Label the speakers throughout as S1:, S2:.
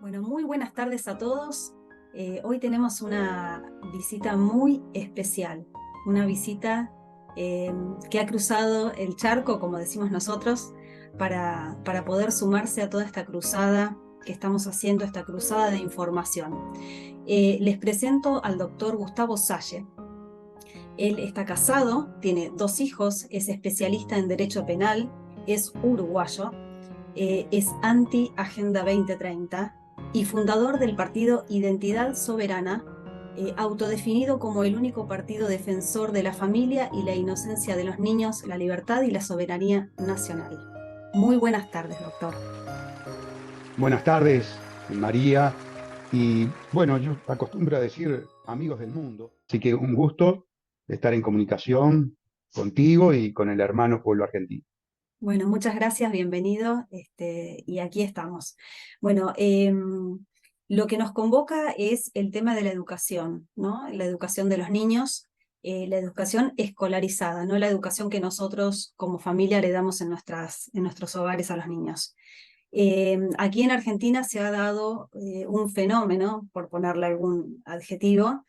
S1: Bueno, muy buenas tardes a todos. Hoy tenemos una visita muy especial, una visita que ha cruzado el charco, como decimos nosotros, para poder sumarse a toda esta cruzada que estamos haciendo, esta cruzada de información. Les presento al doctor Gustavo Salle. Él está casado, tiene dos hijos, es especialista en derecho penal, es uruguayo, es anti-Agenda 2030 y fundador del partido Identidad Soberana, autodefinido como el único partido defensor de la familia y la inocencia de los niños, la libertad y la soberanía nacional. Muy buenas tardes, doctor.
S2: Buenas tardes, María. Y bueno, yo acostumbro a decir amigos del mundo, así que un gusto estar en comunicación contigo y con el hermano pueblo argentino.
S1: Bueno, muchas gracias, bienvenido, y aquí estamos. Bueno, lo que nos convoca es el tema de la educación, ¿no? La educación de los niños, la educación escolarizada, no la educación que nosotros como familia le damos en nuestros hogares a los niños. Aquí en Argentina se ha dado un fenómeno, por ponerle algún adjetivo,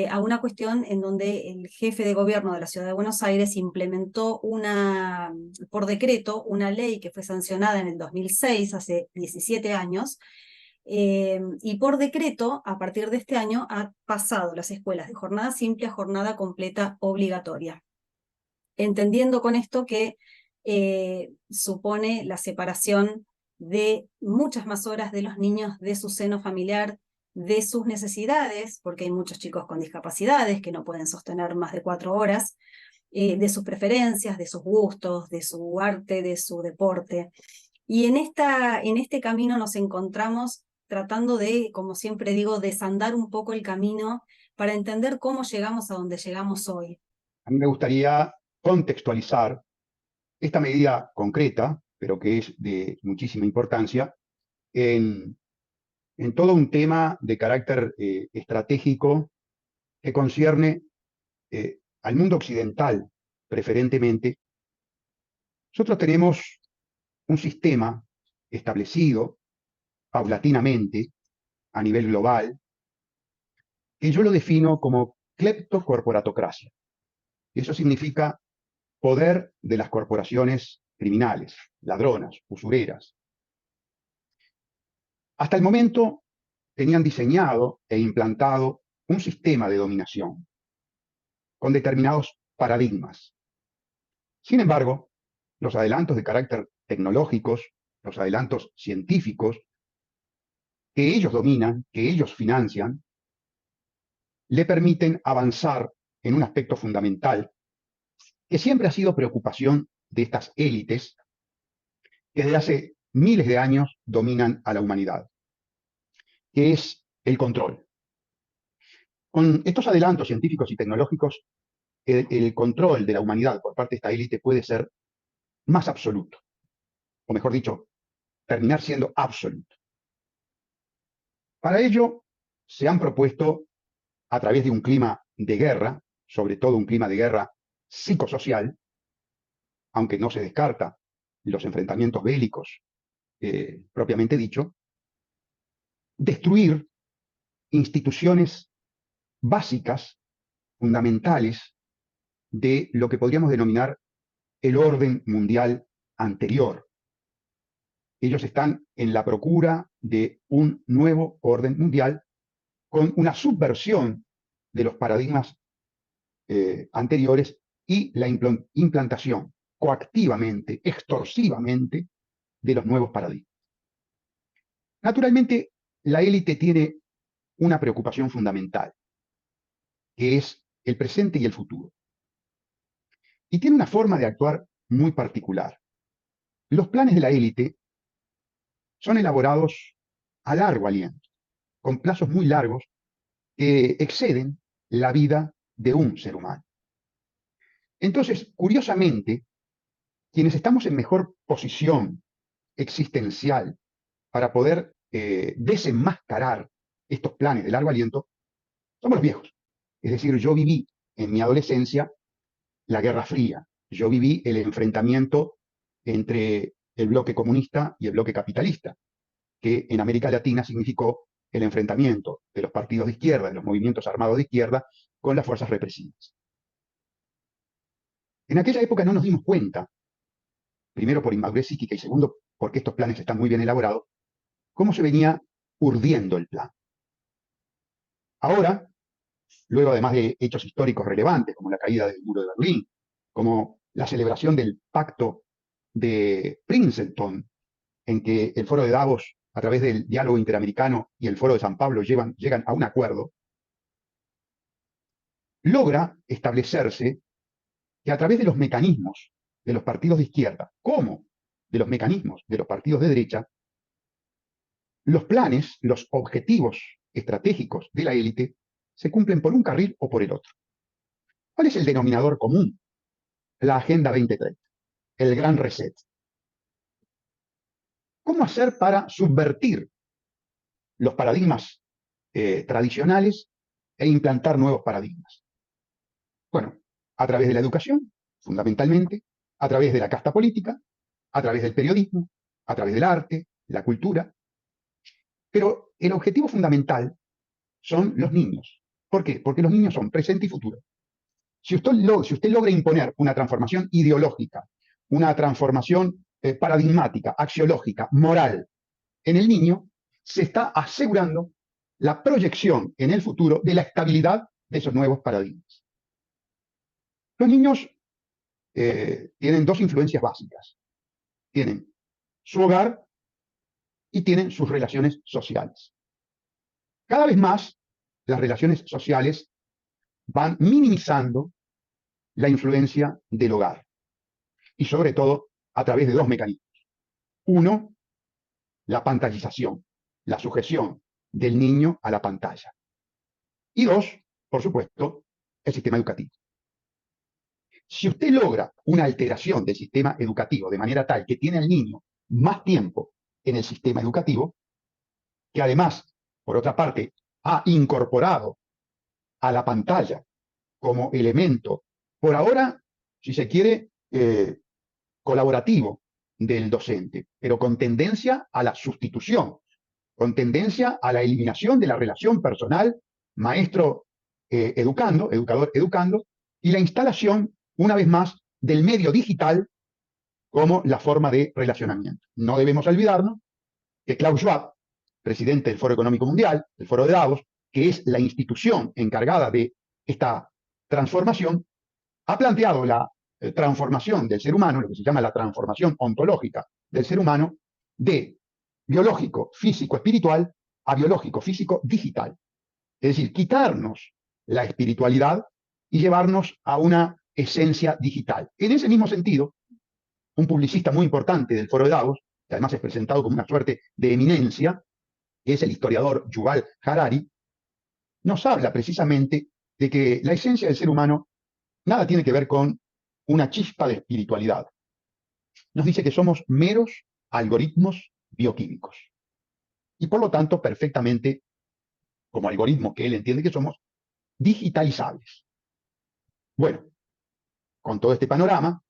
S1: a una cuestión en donde el jefe de gobierno de la Ciudad de Buenos Aires implementó por decreto, una ley que fue sancionada en el 2006, hace 17 años, y por decreto, a partir de este año, ha pasado las escuelas de jornada simple a jornada completa obligatoria, entendiendo con esto que supone la separación de muchas más horas de los niños de su seno familiar, de sus necesidades, porque hay muchos chicos con discapacidades que no pueden sostener más de 4 horas, de sus preferencias, de sus gustos, de su arte, de su deporte. Y en este camino nos encontramos tratando de, como siempre digo, desandar un poco el camino para entender cómo llegamos a donde llegamos hoy.
S2: A mí me gustaría contextualizar esta medida concreta, pero que es de muchísima importancia, en, en todo un tema de carácter estratégico que concierne al mundo occidental preferentemente. Nosotros tenemos un sistema establecido paulatinamente a nivel global, que yo lo defino como cleptocorporatocracia. Y eso significa poder de las corporaciones criminales, ladronas, usureras. Hasta el momento tenían diseñado e implantado un sistema de dominación con determinados paradigmas. Sin embargo, los adelantos de carácter tecnológicos, los adelantos científicos que ellos dominan, que ellos financian, le permiten avanzar en un aspecto fundamental que siempre ha sido preocupación de estas élites que desde hace miles de años dominan a la humanidad, que es el control. Con estos adelantos científicos y tecnológicos, el control de la humanidad por parte de esta élite puede ser más absoluto, o mejor dicho, terminar siendo absoluto. Para ello, se han propuesto, a través de un clima de guerra, sobre todo un clima de guerra psicosocial, aunque no se descarta los enfrentamientos bélicos propiamente dicho, destruir instituciones básicas, fundamentales, de lo que podríamos denominar el orden mundial anterior. Ellos están en la procura de un nuevo orden mundial con una subversión de los paradigmas anteriores y la implantación coactivamente, extorsivamente, de los nuevos paradigmas. Naturalmente, la élite tiene una preocupación fundamental, que es el presente y el futuro. Y tiene una forma de actuar muy particular. Los planes de la élite son elaborados a largo aliento, con plazos muy largos que exceden la vida de un ser humano. Entonces, curiosamente, quienes estamos en mejor posición existencial para poder desenmascarar estos planes de largo aliento, somos los viejos. Es decir, yo viví en mi adolescencia la Guerra Fría, yo viví el enfrentamiento entre el bloque comunista y el bloque capitalista. que en América Latina significó el enfrentamiento de los partidos de izquierda, de los movimientos armados de izquierda, con las fuerzas represivas. En aquella época no nos dimos cuenta, primero por inmadurez psíquica y segundo porque estos planes están muy bien elaborados, cómo se venía urdiendo el plan. Ahora, luego además de hechos históricos relevantes como la caída del muro de Berlín, como la celebración del pacto de Princeton, en que el foro de Davos, a través del diálogo interamericano y el foro de San Pablo llegan a un acuerdo, logra establecerse que a través de los mecanismos de los partidos de izquierda, como de los mecanismos de los partidos de derecha, los planes, los objetivos estratégicos de la élite se cumplen por un carril o por el otro. ¿Cuál es el denominador común? La Agenda 2030, el gran reset. ¿Cómo hacer para subvertir los paradigmas tradicionales e implantar nuevos paradigmas? Bueno, a través de la educación, fundamentalmente, a través de la casta política, a través del periodismo, a través del arte, la cultura. Pero el objetivo fundamental son los niños. ¿Por qué? Porque los niños son presente y futuro. Si usted logra imponer una transformación ideológica, una transformación paradigmática, axiológica, moral en el niño, se está asegurando la proyección en el futuro de la estabilidad de esos nuevos paradigmas. Los niños tienen dos influencias básicas. Tienen su hogar y tienen sus relaciones sociales. Cada vez más, las relaciones sociales van minimizando la influencia del hogar, y sobre todo a través de dos mecanismos. Uno, la pantallización, la sujeción del niño a la pantalla. Y dos, por supuesto, el sistema educativo. Si usted logra una alteración del sistema educativo de manera tal que tiene al niño más tiempo en el sistema educativo, que además, por otra parte, ha incorporado a la pantalla como elemento, por ahora, si se quiere, colaborativo del docente, pero con tendencia a la sustitución, con tendencia a la eliminación de la relación personal maestro-educando, educador-educando, y la instalación, una vez más, del medio digital como la forma de relacionamiento. No debemos olvidarnos que Klaus Schwab, presidente del Foro Económico Mundial, del Foro de Davos, que es la institución encargada de esta transformación, ha planteado la transformación del ser humano, lo que se llama la transformación ontológica del ser humano, de biológico, físico, espiritual, a biológico, físico, digital. Es decir, quitarnos la espiritualidad y llevarnos a una esencia digital. En ese mismo sentido, un publicista muy importante del Foro de Davos, que además es presentado como una suerte de eminencia, que es el historiador Yuval Harari, nos habla precisamente de que la esencia del ser humano nada tiene que ver con una chispa de espiritualidad. Nos dice que somos meros algoritmos bioquímicos. Y por lo tanto, perfectamente, como algoritmos que él entiende que somos, digitalizables. Bueno, con todo este panorama,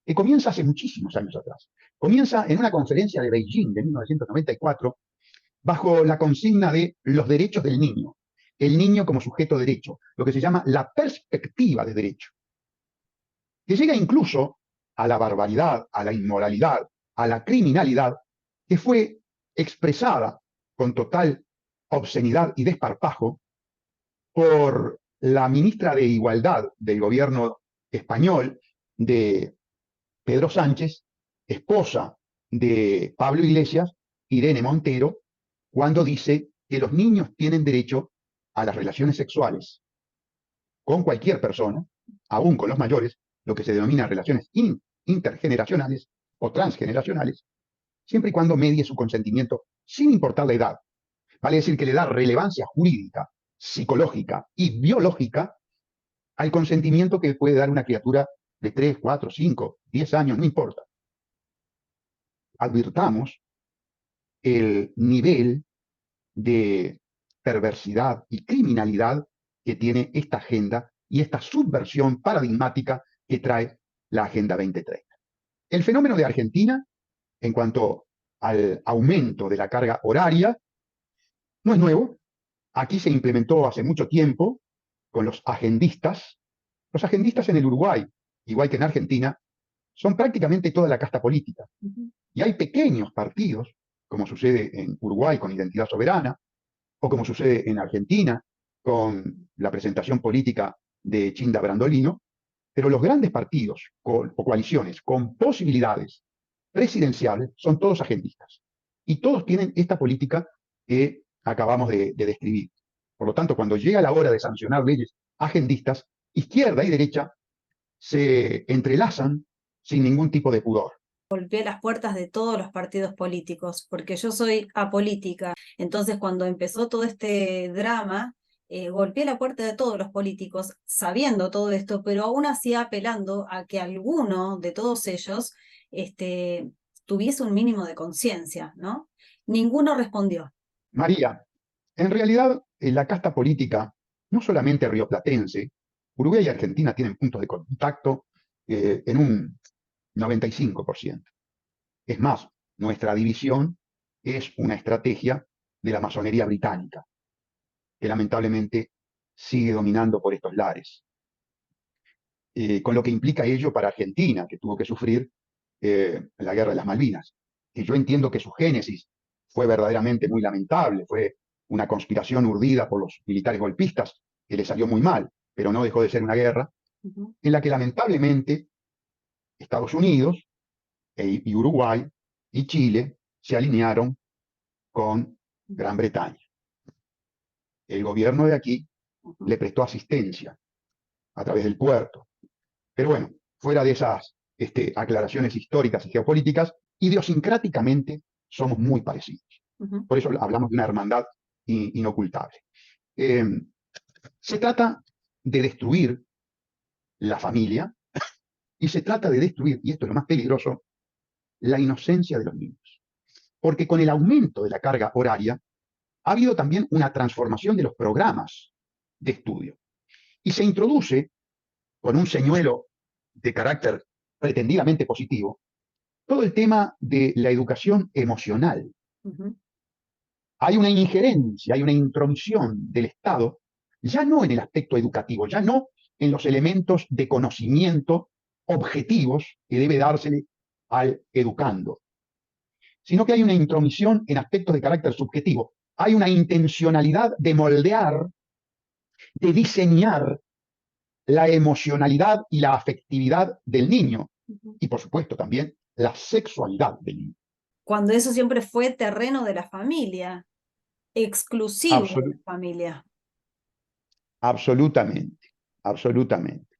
S2: que comienza hace muchísimos años atrás. Comienza en una conferencia de Beijing de 1994, bajo la consigna de los derechos del niño, el niño como sujeto de derecho, lo que se llama la perspectiva de derecho, que llega incluso a la barbaridad, a la inmoralidad, a la criminalidad, que fue expresada con total obscenidad y desparpajo por la ministra de Igualdad del gobierno español, de Pedro Sánchez, esposa de Pablo Iglesias, Irene Montero, cuando dice que los niños tienen derecho a las relaciones sexuales con cualquier persona, aún con los mayores, lo que se denomina relaciones intergeneracionales o transgeneracionales, siempre y cuando medie su consentimiento sin importar la edad. Vale decir que le da relevancia jurídica, psicológica y biológica al consentimiento que puede dar una criatura de 3, 4, 5, 10 años, no importa. Advirtamos el nivel de perversidad y criminalidad que tiene esta agenda y esta subversión paradigmática que trae la Agenda 2030. El fenómeno de Argentina, en cuanto al aumento de la carga horaria. No es nuevo, aquí se implementó hace mucho tiempo con los agendistas. Los agendistas en el Uruguay, igual que en Argentina, son prácticamente toda la casta política. Y hay pequeños partidos, como sucede en Uruguay con Identidad Soberana, o como sucede en Argentina con la presentación política de Chinda Brandolino, pero los grandes partidos o coaliciones con posibilidades presidenciales son todos agendistas. Y todos tienen esta política que acabamos de describir. Por lo tanto, cuando llega la hora de sancionar leyes agendistas, izquierda y derecha se entrelazan sin ningún tipo de pudor.
S1: Golpeé las puertas de todos los partidos políticos, porque yo soy apolítica. Entonces, cuando empezó todo este drama, golpeé la puerta de todos los políticos, sabiendo todo esto, pero aún así apelando a que alguno de todos ellos tuviese un mínimo de conciencia, ¿no? Ninguno respondió.
S2: María, en realidad la casta política, no solamente rioplatense, Uruguay y Argentina tienen puntos de contacto en un 95%. Es más, nuestra división es una estrategia de la masonería británica, que lamentablemente sigue dominando por estos lares. Con lo que implica ello para Argentina, que tuvo que sufrir la guerra de las Malvinas. Y yo entiendo que su génesis fue verdaderamente muy lamentable, fue una conspiración urdida por los militares golpistas que le salió muy mal, pero no dejó de ser una guerra en la que lamentablemente Estados Unidos y Uruguay y Chile se alinearon con Gran Bretaña. El gobierno de aquí le prestó asistencia a través del puerto. Pero bueno, fuera de esas aclaraciones históricas y geopolíticas, idiosincráticamente somos muy parecidos. Por eso hablamos de una hermandad inocultable. Se trata de destruir la familia y se trata de destruir, y esto es lo más peligroso, la inocencia de los niños. Porque con el aumento de la carga horaria ha habido también una transformación de los programas de estudio. Y se introduce con un señuelo de carácter pretendidamente positivo todo el tema de la educación emocional. Hay una injerencia, hay una intromisión del Estado, ya no en el aspecto educativo, ya no en los elementos de conocimiento objetivos que debe dársele al educando, sino que hay una intromisión en aspectos de carácter subjetivo. Hay una intencionalidad de moldear, de diseñar la emocionalidad y la afectividad del niño, y por supuesto también la sexualidad del niño.
S1: Cuando eso siempre fue terreno de la familia, exclusivo de la familia.
S2: Absolutamente, absolutamente.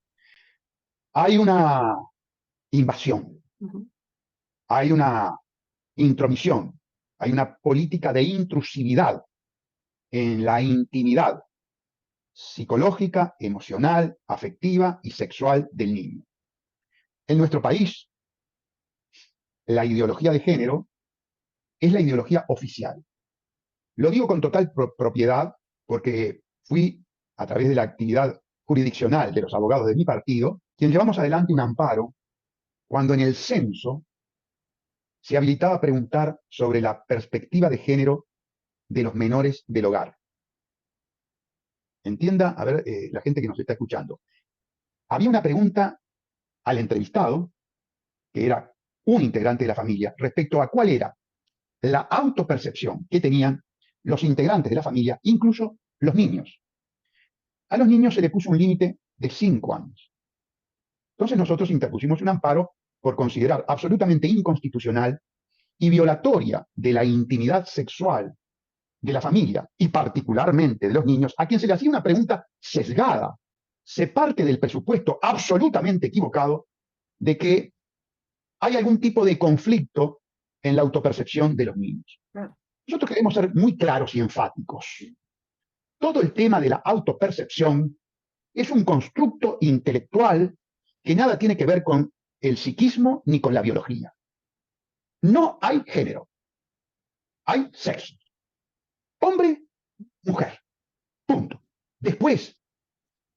S2: Hay una invasión, hay una intromisión, hay una política de intrusividad en la intimidad psicológica, emocional, afectiva y sexual del niño. En nuestro país, la ideología de género es la ideología oficial. Lo digo con total propiedad porque fui, a través de la actividad jurisdiccional de los abogados de mi partido, quien llevamos adelante un amparo cuando en el censo se habilitaba a preguntar sobre la perspectiva de género de los menores del hogar. Entienda, a ver, la gente que nos está escuchando. Había una pregunta al entrevistado, que era un integrante de la familia, respecto a cuál era la autopercepción que tenían los integrantes de la familia, incluso los niños. A los niños se le puso un límite de 5 años. Entonces nosotros interpusimos un amparo por considerar absolutamente inconstitucional y violatoria de la intimidad sexual de la familia y particularmente de los niños, a quien se le hacía una pregunta sesgada. Se parte del presupuesto absolutamente equivocado de que hay algún tipo de conflicto en la autopercepción de los niños. Nosotros queremos ser muy claros y enfáticos. Todo el tema de la autopercepción es un constructo intelectual que nada tiene que ver con el psiquismo ni con la biología. No hay género, hay sexo. Hombre, mujer, punto. Después,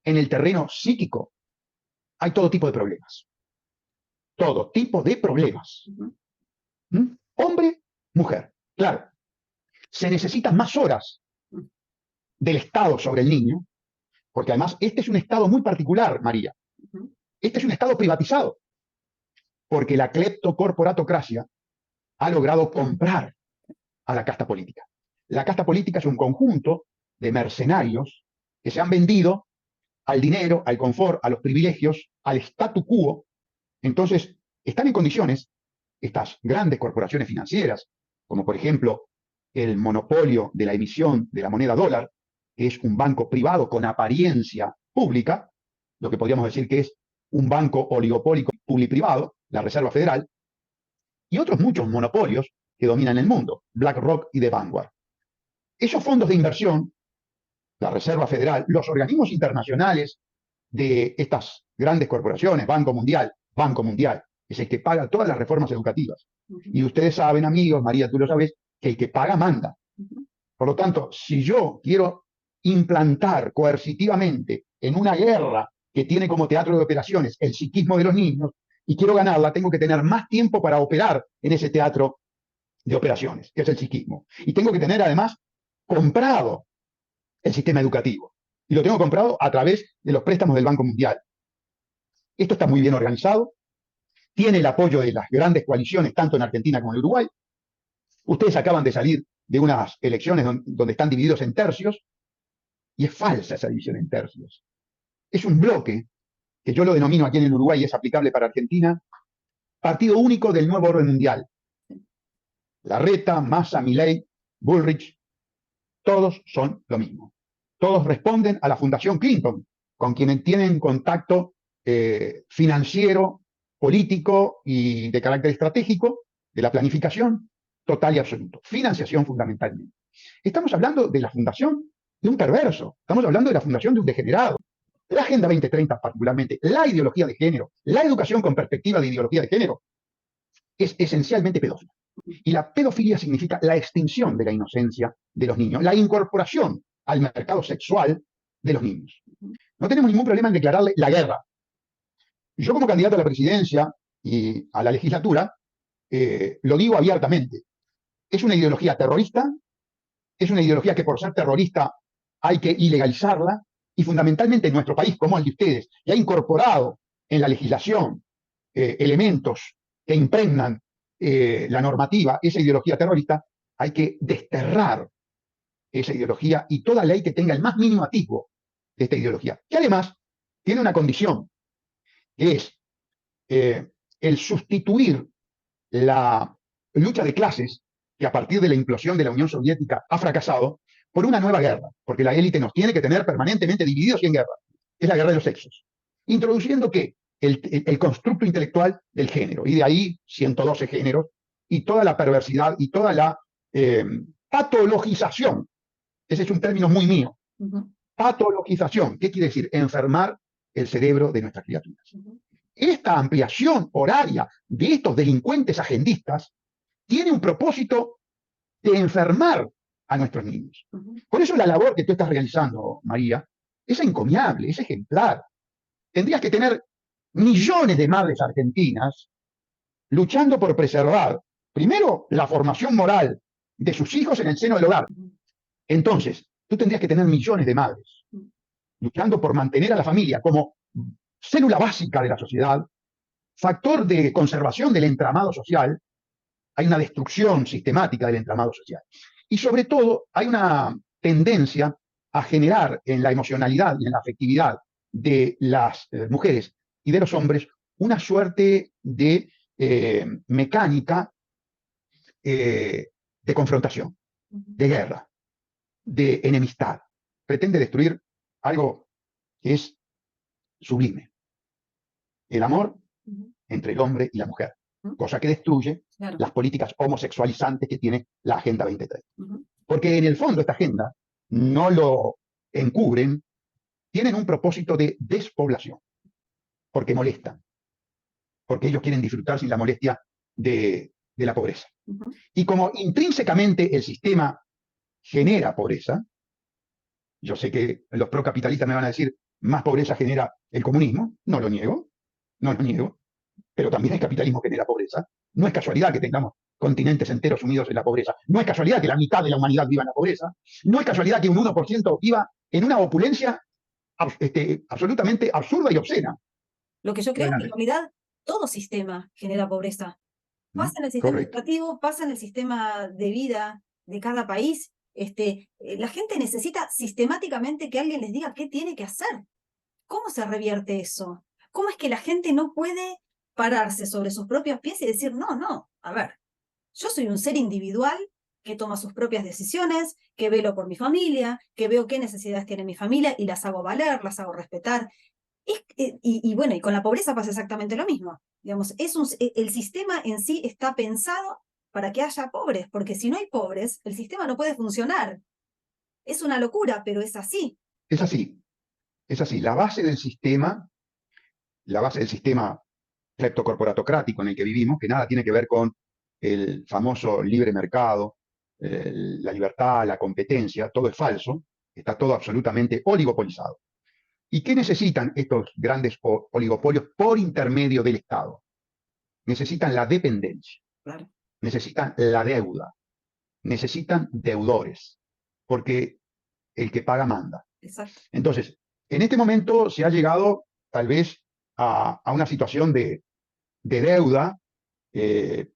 S2: en el terreno psíquico, hay todo tipo de problemas. Todo tipo de problemas. Hombre, mujer. Claro, se necesitan más horas del Estado sobre el niño, porque además este es un Estado muy particular, María. Este es un Estado privatizado, porque la cleptocorporatocracia ha logrado comprar a la casta política. La casta política es un conjunto de mercenarios que se han vendido al dinero, al confort, a los privilegios, al statu quo. Entonces, están en condiciones, estas grandes corporaciones financieras, como por ejemplo el monopolio de la emisión de la moneda dólar, que es un banco privado con apariencia pública, lo que podríamos decir que es un banco oligopólico publi-privado, la Reserva Federal, y otros muchos monopolios que dominan el mundo, BlackRock y The Vanguard. Esos fondos de inversión, la Reserva Federal, los organismos internacionales de estas grandes corporaciones, Banco Mundial, es el que paga todas las reformas educativas. Y ustedes saben, amigos, María, tú lo sabes, que el que paga manda. Por lo tanto, si yo quiero implantar coercitivamente en una guerra que tiene como teatro de operaciones el psiquismo de los niños y quiero ganarla, tengo que tener más tiempo para operar en ese teatro de operaciones, que es el psiquismo. Y tengo que tener además comprado el sistema educativo. Y lo tengo comprado a través de los préstamos del Banco Mundial. Esto está muy bien organizado, tiene el apoyo de las grandes coaliciones, tanto en Argentina como en Uruguay. Ustedes acaban de salir de unas elecciones donde están divididos en tercios, y es falsa esa división en tercios. Es un bloque, que yo lo denomino aquí en el Uruguay y es aplicable para Argentina, partido único del nuevo orden mundial. Larreta, Massa, Milei, Bullrich, todos son lo mismo. Todos responden a la Fundación Clinton, con quienes tienen contacto financiero, político y de carácter estratégico, de la planificación total y absoluto. Financiación fundamentalmente. Estamos hablando de la fundación de un perverso, estamos hablando de la fundación de un degenerado. La Agenda 2030 particularmente, la ideología de género, la educación con perspectiva de ideología de género, es esencialmente pedófila. Y la pedofilia significa la extinción de la inocencia de los niños, la incorporación al mercado sexual de los niños. No tenemos ningún problema en declararle la guerra. Yo como candidato a la presidencia y a la legislatura, lo digo abiertamente, es una ideología terrorista, es una ideología que por ser terrorista hay que ilegalizarla, y fundamentalmente en nuestro país, como el de ustedes, que ha incorporado en la legislación elementos que impregnan la normativa, esa ideología terrorista, hay que desterrar esa ideología y toda ley que tenga el más mínimo atisbo de esta ideología, que además tiene una condición, que es el sustituir la lucha de clases, que a partir de la implosión de la Unión Soviética ha fracasado, por una nueva guerra, porque la élite nos tiene que tener permanentemente divididos y en guerra. Es la guerra de los sexos. Introduciendo ¿qué? El constructo intelectual del género, y de ahí 112 géneros, y toda la perversidad y toda la patologización. Ese es un término muy mío. Patologización. ¿Qué quiere decir? Enfermar el cerebro de nuestras criaturas. Esta ampliación horaria de estos delincuentes agendistas tiene un propósito de enfermar a nuestros niños. Por eso la labor que tú estás realizando, María, es encomiable, es ejemplar. Tendrías que tener millones de madres argentinas luchando por preservar, primero, la formación moral de sus hijos en el seno del hogar. Entonces, tú tendrías que tener millones de madres luchando por mantener a la familia como célula básica de la sociedad, factor de conservación del entramado social. Hay una destrucción sistemática del entramado social. Y sobre todo, hay una tendencia a generar en la emocionalidad y en la afectividad de las mujeres y de los hombres una suerte de mecánica de confrontación, de guerra, de enemistad. Pretende destruir algo que es sublime: el amor entre el hombre y la mujer, cosa que destruye las políticas homosexualizantes que tiene la Agenda 2030. Porque en el fondo esta agenda, no lo encubren, tienen un propósito de despoblación, porque molestan, porque ellos quieren disfrutar sin la molestia de la pobreza. Y como intrínsecamente el sistema genera pobreza, yo sé que los procapitalistas me van a decir, más pobreza genera el comunismo, no lo niego, pero también el capitalismo genera pobreza. No es casualidad que tengamos continentes enteros sumidos en la pobreza. No es casualidad que la mitad de la humanidad viva en la pobreza. No es casualidad que un 1% viva en una opulencia absolutamente absurda y obscena.
S1: Lo que yo creo es que en
S2: Adelante.
S1: realidad todo sistema genera pobreza.
S2: ¿Mm?
S1: Pasa en el sistema
S2: Correcto.
S1: educativo, pasa en el sistema de vida de cada país. La gente necesita sistemáticamente que alguien les diga qué tiene que hacer. ¿Cómo se revierte eso? ¿Cómo es que la gente no puede pararse sobre sus propios pies y decir, no, no, a ver, yo soy un ser individual que toma sus propias decisiones, que velo por mi familia, que veo qué necesidades tiene mi familia y las hago valer, las hago respetar? Bueno, y con la pobreza pasa exactamente lo mismo. Digamos, el sistema en sí está pensado para que haya pobres, porque si no hay pobres, el sistema no puede funcionar. Es una locura, pero es así.
S2: Es así, es así. La base del sistema cleptocorporatocrático en el que vivimos, que nada tiene que ver con el famoso libre mercado, la libertad, la competencia, todo es falso, está todo absolutamente oligopolizado. ¿Y qué necesitan estos grandes oligopolios por intermedio del Estado? Necesitan la dependencia,
S1: Claro,
S2: necesitan la deuda, necesitan deudores, porque el que paga manda.
S1: exacto.
S2: Entonces, en este momento se ha llegado tal vez a una situación de deuda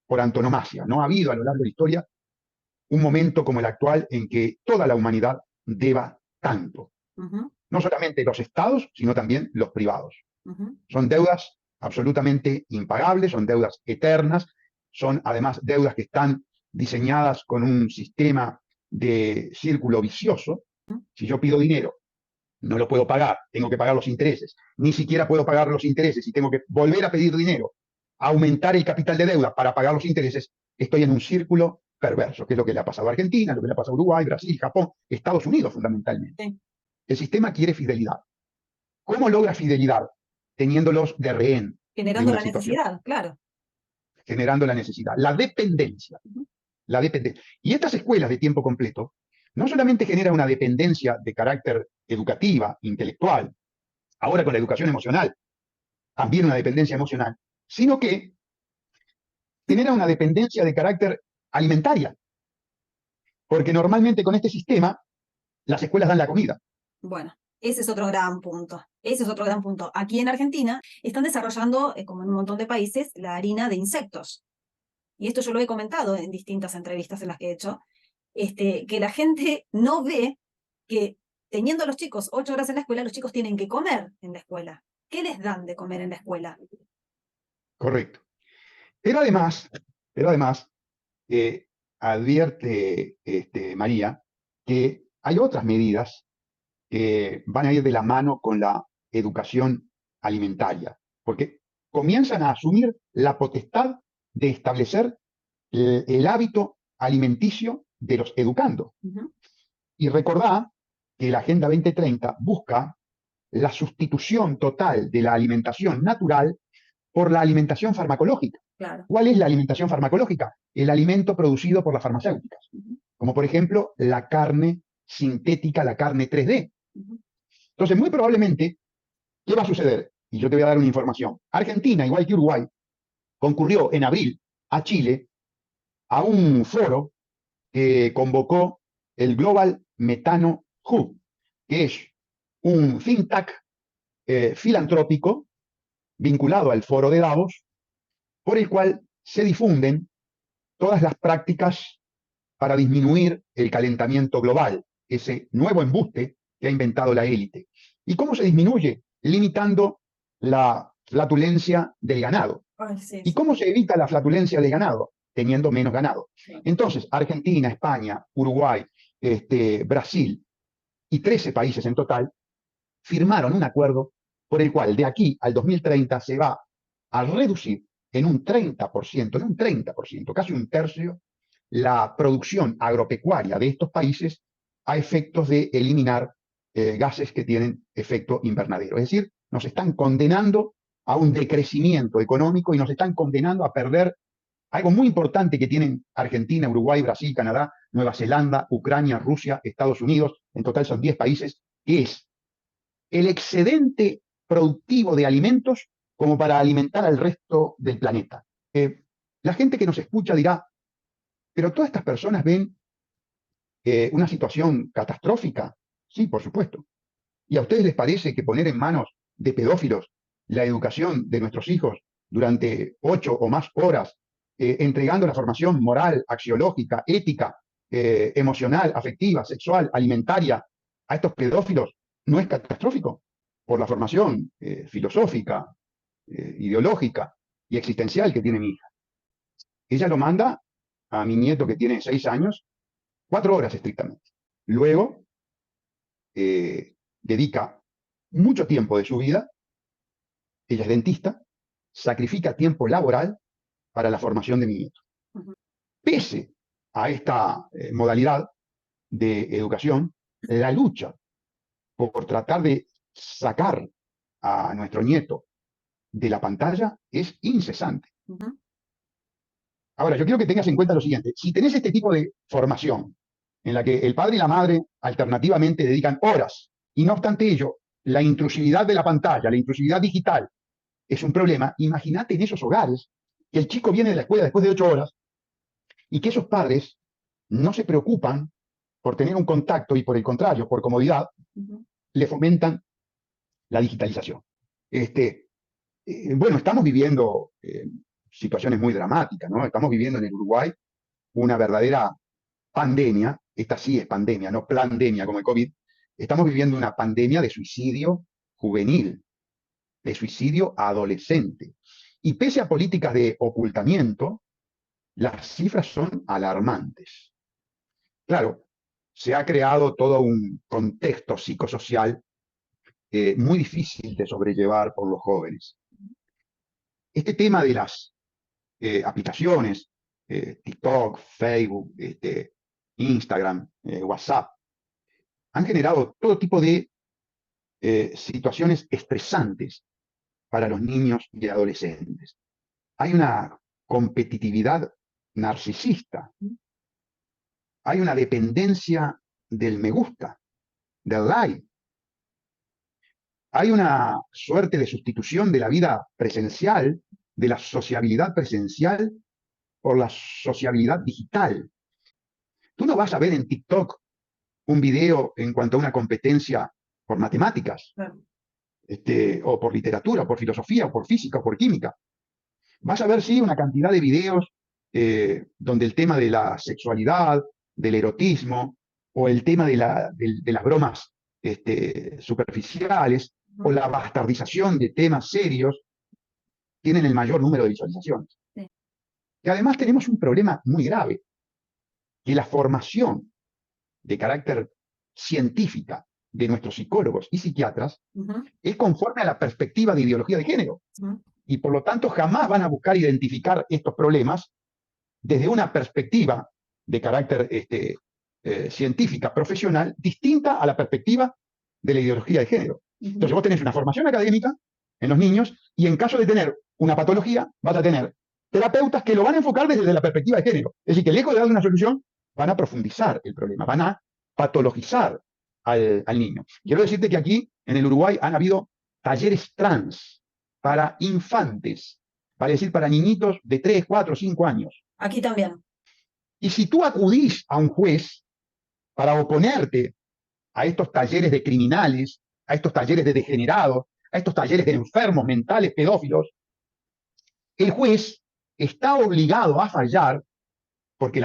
S2: por antonomasia. No ha habido a lo largo de la historia un momento como el actual en que toda la humanidad deba tanto.
S1: Ujú,
S2: No solamente los estados, sino también los privados.
S1: ujú,
S2: Son deudas absolutamente impagables, son deudas eternas, son además deudas que están diseñadas con un sistema de círculo vicioso.
S1: ujú.
S2: Si yo pido dinero, no lo puedo pagar, tengo que pagar los intereses, ni siquiera puedo pagar los intereses y tengo que volver a pedir dinero, aumentar el capital de deuda para pagar los intereses, estoy en un círculo perverso, que es lo que le ha pasado a Argentina, lo que le ha pasado a Uruguay, Brasil, Japón, Estados Unidos fundamentalmente.
S1: Sí.
S2: El sistema quiere fidelidad. ¿Cómo logra fidelidad? Teniéndolos de rehén de
S1: Generando
S2: una
S1: la
S2: situación,
S1: necesidad, claro.
S2: generando la necesidad, la dependencia,
S1: Ujú,
S2: la dependencia. Y estas escuelas de tiempo completo no solamente generan una dependencia de carácter educativa, intelectual, ahora con la educación emocional, también una dependencia emocional, sino que genera una dependencia de carácter alimentaria, porque normalmente con este sistema las escuelas dan la comida.
S1: bueno, ese es otro gran punto. Ese es otro gran punto. Aquí en Argentina están desarrollando, como en un montón de países, la harina de insectos. Y esto yo lo he comentado en distintas entrevistas en las que he hecho, que la gente no ve que teniendo a los chicos 8 horas en la escuela, los chicos tienen que comer en la escuela. ¿Qué les dan de comer en la escuela?
S2: Correcto. Pero además, pero además advierte María que hay otras medidas que van a ir de la mano con la educación alimentaria, porque comienzan a asumir la potestad de establecer el hábito alimenticio de los educandos.
S1: Ujú,
S2: Y recordá que la Agenda 2030 busca la sustitución total de la alimentación natural por la alimentación farmacológica.
S1: claro.
S2: ¿Cuál es la alimentación farmacológica? El alimento producido por las farmacéuticas,
S1: Ujú,
S2: como por ejemplo la carne sintética, la carne 3D.
S1: ujú,
S2: Entonces, muy probablemente, ¿qué va a suceder? Y yo te voy a dar una información. Argentina, igual que Uruguay, concurrió en abril a Chile a un foro que convocó el Global Metano Hub, que es un think tank filantrópico vinculado al foro de Davos, por el cual se difunden todas las prácticas para disminuir el calentamiento global, ese nuevo embuste que ha inventado la élite. ¿Y cómo se disminuye? Limitando la flatulencia del ganado.
S1: ay, sí,
S2: ¿Y cómo se evita la flatulencia del ganado? Teniendo menos ganado.
S1: sí.
S2: Entonces, Argentina, España, Uruguay, Brasil y 13 países en total firmaron un acuerdo por el cual de aquí al 2030 se va a reducir en un 30%, en un 30%, casi un tercio, la producción agropecuaria de estos países a efectos de eliminar gases que tienen efecto invernadero. Es decir, nos están condenando a un decrecimiento económico y nos están condenando a perder algo muy importante que tienen Argentina, Uruguay, Brasil, Canadá, Nueva Zelanda, Ucrania, Rusia, Estados Unidos, en total son 10 países, que es el excedente productivo de alimentos como para alimentar al resto del planeta. La gente que nos escucha dirá, Pero todas estas personas ven una situación catastrófica. Sí, por supuesto. ¿Y a ustedes les parece que poner en manos de pedófilos la educación de nuestros hijos durante 8 o más horas, entregando la formación moral, axiológica, ética, emocional, afectiva, sexual, alimentaria a estos pedófilos, no es catastrófico? Por la formación filosófica, ideológica y existencial que tiene mi hija. Ella lo manda a mi nieto, que tiene 6 años, 4 horas estrictamente. Luego dedica mucho tiempo de su vida, ella es dentista, sacrifica tiempo laboral para la formación de mi nieto.
S1: Ujú.
S2: Pese a esta modalidad de educación, la lucha por tratar de sacar a nuestro nieto de la pantalla es incesante.
S1: Ujú.
S2: Ahora, yo quiero que tengas en cuenta lo siguiente: si tenés este tipo de formación en la que el padre y la madre alternativamente dedican horas, y no obstante ello, la intrusividad de la pantalla, la intrusividad digital es un problema, imagínate en esos hogares que el chico viene de la escuela después de 8 horas y que esos padres no se preocupan por tener un contacto y, por el contrario, por comodidad,
S1: Ujú.
S2: le fomentan la digitalización. Bueno, estamos viviendo situaciones muy dramáticas, ¿no? Estamos viviendo en el Uruguay una verdadera pandemia. Esta sí es pandemia, no plandemia como el COVID. Estamos viviendo una pandemia de suicidio juvenil, de suicidio adolescente. Y pese a políticas de ocultamiento, las cifras son alarmantes. Claro, se ha creado todo un contexto psicosocial muy difícil de sobrellevar por los jóvenes. Este tema de las aplicaciones, TikTok, Facebook, Instagram, WhatsApp, han generado todo tipo de situaciones estresantes para los niños y adolescentes. Hay una competitividad narcisista, hay una dependencia del me gusta, del like, hay una suerte de sustitución de la vida presencial, de la sociabilidad presencial, por la sociabilidad digital. Tú no vas a ver en TikTok un video en cuanto a una competencia por matemáticas,
S1: Claro.
S2: o por literatura, o por filosofía, o por física, o por química. Vas a ver, sí, una cantidad de videos donde el tema de la sexualidad, del erotismo, o el tema de las bromas superficiales, o
S1: Ujú.
S2: la bastardización de temas serios, tienen el mayor número de visualizaciones.
S1: Sí.
S2: Y además tenemos un problema muy grave, que la formación de carácter científica de nuestros psicólogos y psiquiatras
S1: Ujú.
S2: es conforme a la perspectiva de ideología de género.
S1: Ujú.
S2: Y por lo tanto jamás van a buscar identificar estos problemas desde una perspectiva de carácter científica, profesional, distinta a la perspectiva de la ideología de género. Entonces
S1: Ujú.
S2: vos tenés una formación académica en los niños y en caso de tener una patología vas a tener terapeutas que lo van a enfocar desde la perspectiva de género. Es decir, que lejos de darle una solución, van a profundizar el problema, van a patologizar al niño. Quiero decirte que aquí en el Uruguay han habido talleres trans para infantes, vale decir, para niñitos de 3, 4, 5 años.
S1: Aquí también.
S2: Y si tú acudís a un juez para oponerte a estos talleres de criminales, a estos talleres de degenerados, a estos talleres de enfermos mentales pedófilos, el juez está obligado a fallar, porque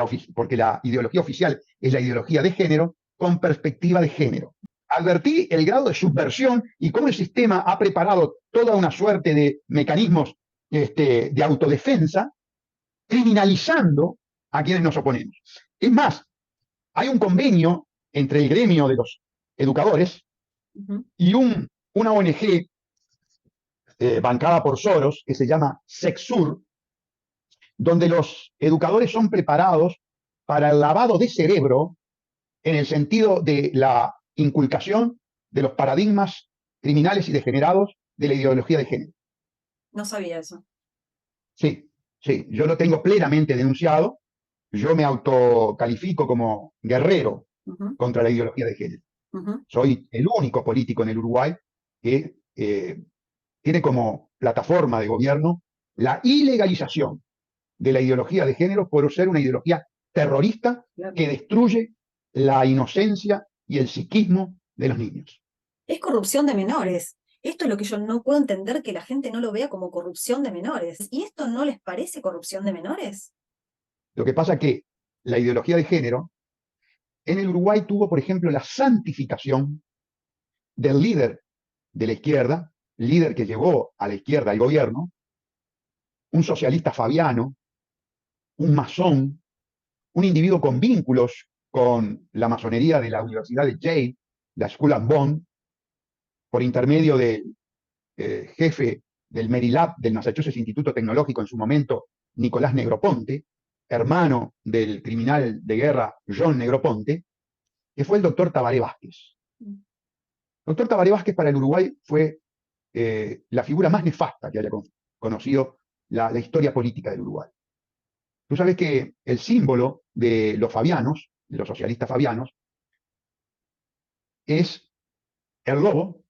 S2: la ideología oficial es la ideología de género, con perspectiva de género. Advertí el grado de subversión y cómo el sistema ha preparado toda una suerte de mecanismos de autodefensa, criminalizando a quienes nos oponemos. Es más, hay un convenio entre el gremio de los educadores
S1: Ujú.
S2: y una ONG bancada por Soros, que se llama Sexur, donde los educadores son preparados para el lavado de cerebro en el sentido de la inculcación de los paradigmas criminales y degenerados de la ideología de género.
S1: No sabía eso.
S2: Sí, sí, yo lo tengo plenamente denunciado. Yo me autocalifico como guerrero
S1: Ujú.
S2: contra la ideología de género.
S1: Ujú.
S2: Soy el único político en el Uruguay que tiene como plataforma de gobierno la ilegalización de la ideología de género por ser una ideología terrorista
S1: Claro.
S2: que destruye la inocencia y el psiquismo de los niños.
S1: Es corrupción de menores. Esto es lo que yo no puedo entender, que la gente no lo vea como corrupción de menores. ¿Y esto no les parece corrupción de menores?
S2: Lo que pasa es que la ideología de género en el Uruguay tuvo, por ejemplo, la santificación del líder de la izquierda, líder que llevó a la izquierda al gobierno, un socialista fabiano, un masón, un individuo con vínculos con la masonería de la Universidad de Yale, la School of Bond, por intermedio del jefe del Merilab del Massachusetts Instituto Tecnológico en su momento, Nicolás Negroponte, hermano del criminal de guerra John Negroponte, que fue el doctor Tabaré Vázquez. El doctor Tabaré Vázquez para el Uruguay fue la figura más nefasta que haya conocido la historia política del Uruguay. Tú sabes que el símbolo de los fabianos, de los socialistas fabianos, es el lobo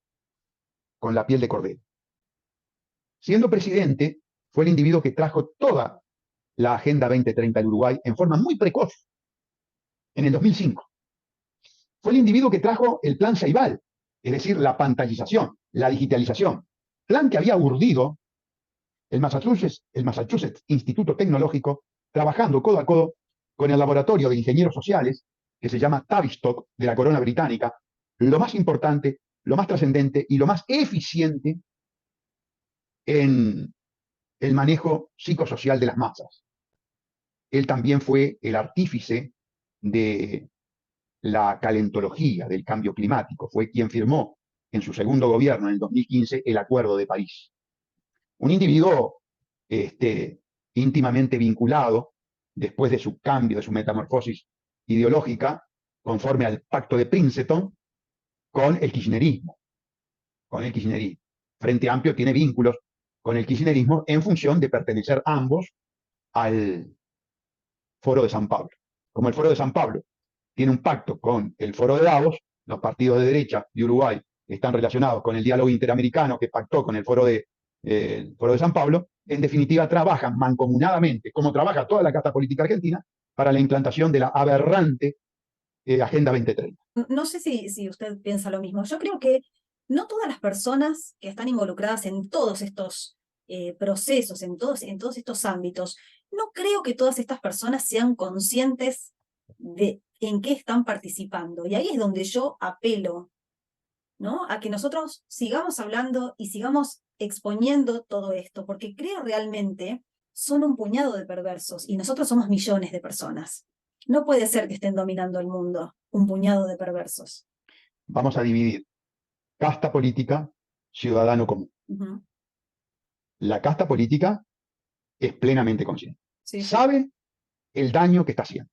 S2: con la piel de cordero. Siendo presidente, fue el individuo que trajo toda la Agenda 2030 al Uruguay en forma muy precoz, en el 2005. Fue el individuo que trajo el plan Ceibal, es decir, la pantallización, la digitalización, plan que había urdido el Massachusetts Instituto Tecnológico, trabajando codo a codo con el laboratorio de ingenieros sociales, que se llama Tavistock, de la corona británica, lo más importante, lo más trascendente y lo más eficiente en el manejo psicosocial de las masas. Él también fue el artífice de la calentología, del cambio climático. Fue quien firmó en su segundo gobierno, en el 2015, el Acuerdo de París. Un individuo íntimamente vinculado, después de su cambio, de su metamorfosis ideológica, conforme al Pacto de Princeton, con el kirchnerismo. Con el kirchnerismo. Frente Amplio tiene vínculos con el kirchnerismo en función de pertenecer ambos al Foro de San Pablo. Como el Foro de San Pablo tiene un pacto con el Foro de Davos, los partidos de derecha de Uruguay están relacionados con el diálogo interamericano que pactó con el Foro de San Pablo, en definitiva trabajan mancomunadamente, como trabaja toda la casta política argentina, para la implantación de la aberrante Agenda 2030.
S1: No sé si usted piensa lo mismo. Yo creo que no todas las personas que están involucradas en todos estos procesos, en todos estos ámbitos, no creo que todas estas personas sean conscientes de en qué están participando. Y ahí es donde yo apelo, ¿no? A que nosotros sigamos hablando y sigamos exponiendo todo esto, porque creo realmente son un puñado de perversos y nosotros somos millones de personas. No puede ser que estén dominando el mundo un puñado de perversos.
S2: Vamos a dividir casta política, ciudadano común. La casta política es plenamente consciente.
S1: Sí, sí.
S2: Sabe el daño que está haciendo.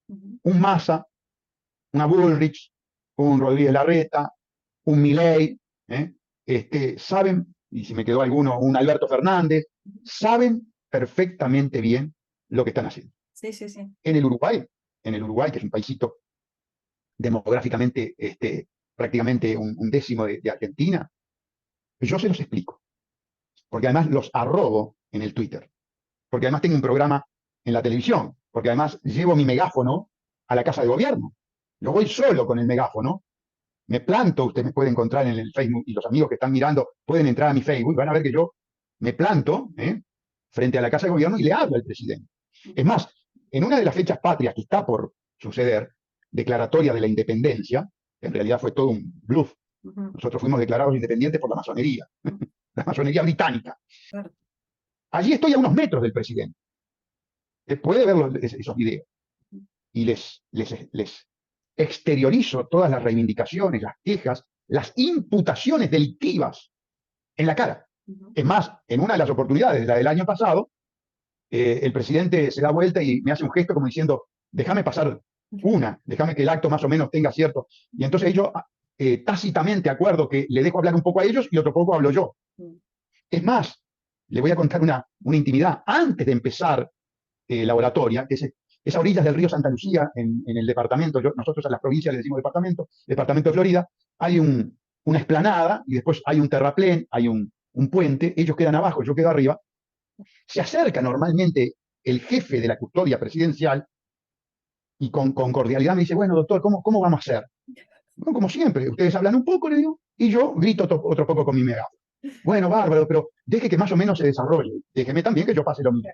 S2: Un Massa, una Bullrich, un Rodríguez Larreta, un Milei, saben, y si me quedó alguno, un Alberto Fernández, saben perfectamente bien lo que están haciendo.
S1: Sí, sí, sí.
S2: En el Uruguay, que es un paísito demográficamente prácticamente un décimo de Argentina, yo se los explico, porque además los arrobo en el Twitter, porque además tengo un programa en la televisión, porque además llevo mi megáfono a la casa de gobierno. Yo voy solo con el megáfono, me planto, usted me puede encontrar en el Facebook y los amigos que están mirando pueden entrar a mi Facebook y van a ver que yo me planto frente a la casa de gobierno y le hablo al presidente. Es más, en una de las fechas patrias que está por suceder, declaratoria de la independencia, que en realidad fue todo un bluff. Nosotros fuimos declarados independientes por la masonería, la masonería británica.
S1: Claro.
S2: Allí estoy a unos metros del presidente. Puede ver esos videos. Y les exteriorizo todas las reivindicaciones, las quejas, las imputaciones delictivas en la cara. Es más, en una de las oportunidades, la del año pasado, el presidente se da vuelta y me hace un gesto como diciendo, déjame pasar déjame que el acto más o menos tenga cierto. Y entonces yo tácitamente acuerdo que le dejo hablar un poco a ellos y otro poco hablo yo. Es más, le voy a contar una intimidad. Antes de empezar la oratoria, que es a orillas del río Santa Lucía, en el departamento, nosotros a las provincias le decimos departamento de Florida, hay una explanada y después hay un terraplén, hay un puente, ellos quedan abajo, yo quedo arriba. Se acerca normalmente el jefe de la custodia presidencial y con cordialidad me dice, bueno, doctor, ¿cómo vamos a hacer? Bueno, como siempre, ustedes hablan un poco, le digo, y yo grito otro poco con mi megáfono. Bueno, bárbaro, pero deje que más o menos se desarrolle. Déjeme también que yo pase lo mismo.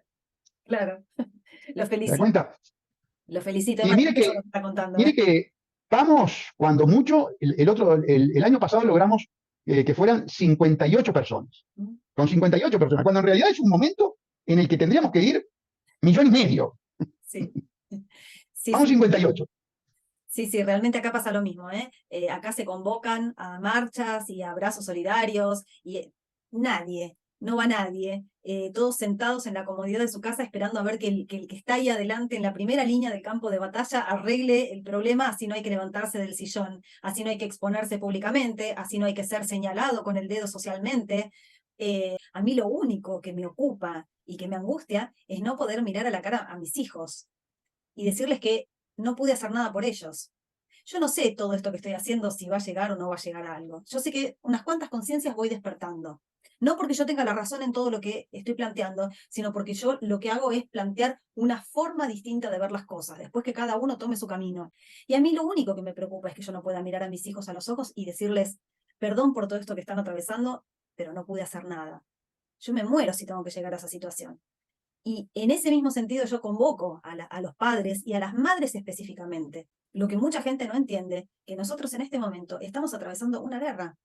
S1: Claro, lo
S2: ¿Se da
S1: felicito,
S2: cuenta?
S1: lo felicito, es
S2: Y
S1: maravilloso lo que está contando, ¿eh?
S2: mire que vamos, cuando mucho, el año pasado logramos que fueran 58 personas.
S1: Mm.
S2: Con 58 personas, cuando en realidad es un momento en el que tendríamos que ir 1,5 millones.
S1: Sí, sí,
S2: Vamos
S1: sí.
S2: 58.
S1: Sí, sí, realmente acá pasa lo mismo, ¿eh? Acá se convocan a marchas y a abrazos solidarios y nadie, no va nadie, todos sentados en la comodidad de su casa esperando a ver que el que está ahí adelante en la primera línea del campo de batalla arregle el problema, así no hay que levantarse del sillón, así no hay que exponerse públicamente, así no hay que ser señalado con el dedo socialmente. A mí lo único que me ocupa y que me angustia es no poder mirar a la cara a mis hijos y decirles que no pude hacer nada por ellos. Yo no sé todo esto que estoy haciendo si va a llegar o no va a llegar a algo. Yo sé que unas cuantas conciencias voy despertando. No porque yo tenga la razón en todo lo que estoy planteando, sino porque yo lo que hago es plantear una forma distinta de ver las cosas, después que cada uno tome su camino. Y a mí lo único que me preocupa es que yo no pueda mirar a mis hijos a los ojos y decirles, perdón por todo esto que están atravesando, pero no pude hacer nada. Yo me muero si tengo que llegar a esa situación. Y en ese mismo sentido yo convoco a los padres y a las madres específicamente. Lo que mucha gente no entiende, que nosotros en este momento estamos atravesando una guerra.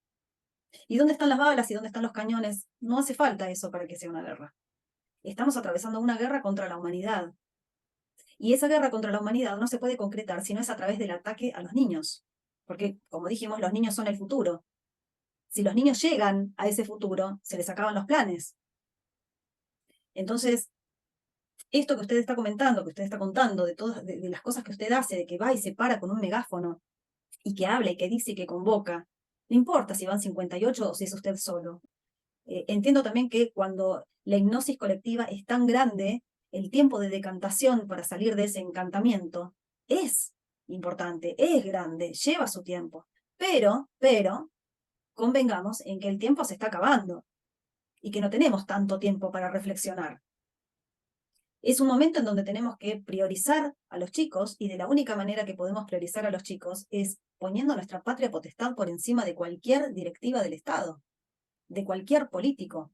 S1: ¿Y dónde están las balas y dónde están los cañones? No hace falta eso para que sea una guerra. Estamos atravesando una guerra contra la humanidad. Y esa guerra contra la humanidad no se puede concretar si no es a través del ataque a los niños. Porque, como dijimos, los niños son el futuro. Si los niños llegan a ese futuro, se les acaban los planes. Entonces, esto que usted está comentando, que usted está contando, de todas de las cosas que usted hace, de que va y se para con un megáfono y que habla y que dice y que convoca, no importa si van 58 o si es usted solo. Entiendo también que cuando la hipnosis colectiva es tan grande, el tiempo de decantación para salir de ese encantamiento es importante, es grande, lleva su tiempo. Pero, convengamos en que el tiempo se está acabando y que no tenemos tanto tiempo para reflexionar. Es un momento en donde tenemos que priorizar a los chicos y de la única manera que podemos priorizar a los chicos es poniendo nuestra patria potestad por encima de cualquier directiva del Estado, de cualquier político.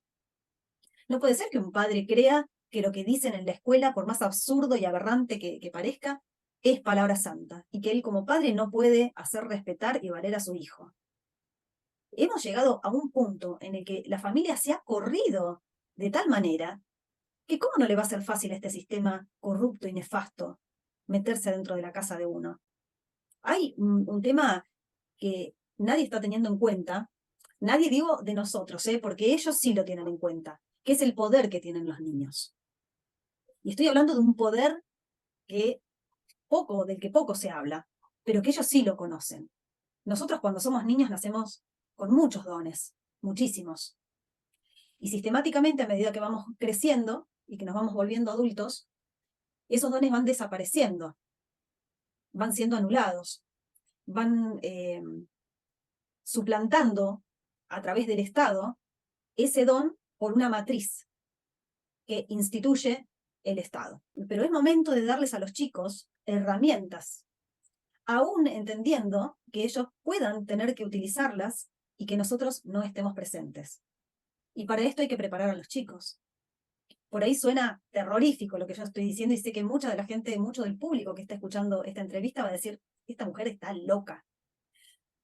S1: No puede ser que un padre crea que lo que dicen en la escuela, por más absurdo y aberrante que parezca, es palabra santa y que él como padre no puede hacer respetar y valer a su hijo. Hemos llegado a un punto en el que la familia se ha corrido de tal manera que cómo no le va a ser fácil a este sistema corrupto y nefasto meterse dentro de la casa de uno. Hay un tema que nadie está teniendo en cuenta, nadie digo de nosotros, porque ellos sí lo tienen en cuenta, que es el poder que tienen los niños. Y estoy hablando de un poder que del que poco se habla, pero que ellos sí lo conocen. Nosotros cuando somos niños nacemos con muchos dones, muchísimos. Y sistemáticamente a medida que vamos creciendo y que nos vamos volviendo adultos, esos dones van desapareciendo, van siendo anulados, van suplantando a través del Estado ese don por una matriz que instituye el Estado. Pero es momento de darles a los chicos herramientas, aún entendiendo que ellos puedan tener que utilizarlas y que nosotros no estemos presentes. Y para esto hay que preparar a los chicos. Por ahí suena terrorífico lo que yo estoy diciendo y sé que mucha de la gente, mucho del público que está escuchando esta entrevista va a decir, esta mujer está loca.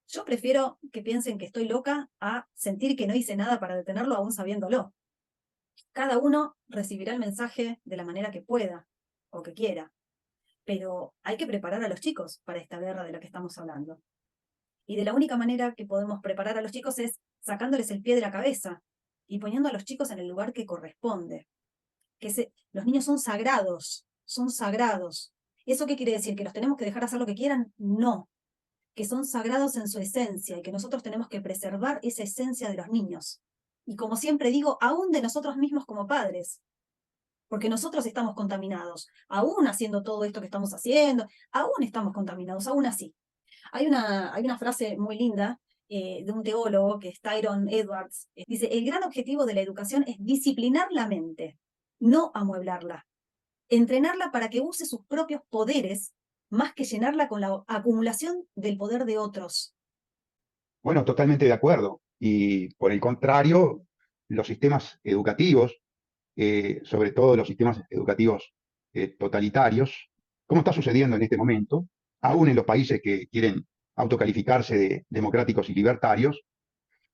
S1: Yo prefiero que piensen que estoy loca a sentir que no hice nada para detenerlo aún sabiéndolo. Cada uno recibirá el mensaje de la manera que pueda o que quiera, pero hay que preparar a los chicos para esta guerra de la que estamos hablando. Y de la única manera que podemos preparar a los chicos es sacándoles el pie de la cabeza y poniendo a los chicos en el lugar que corresponde. Los niños son sagrados, son sagrados. ¿Eso qué quiere decir? ¿Que los tenemos que dejar hacer lo que quieran? No, que son sagrados en su esencia y que nosotros tenemos que preservar esa esencia de los niños. Y como siempre digo, aún de nosotros mismos como padres, porque nosotros estamos contaminados, aún haciendo todo esto que estamos haciendo, aún estamos contaminados, aún así. Hay una frase muy linda de un teólogo que es Tyrone Edwards. Dice, el gran objetivo de la educación es disciplinar la mente, no amueblarla. Entrenarla para que use sus propios poderes más que llenarla con la acumulación del poder de otros.
S2: Bueno, totalmente de acuerdo. Y por el contrario, los sistemas educativos, sobre todo los sistemas educativos totalitarios, como está sucediendo en este momento, aún en los países que quieren autocalificarse de democráticos y libertarios,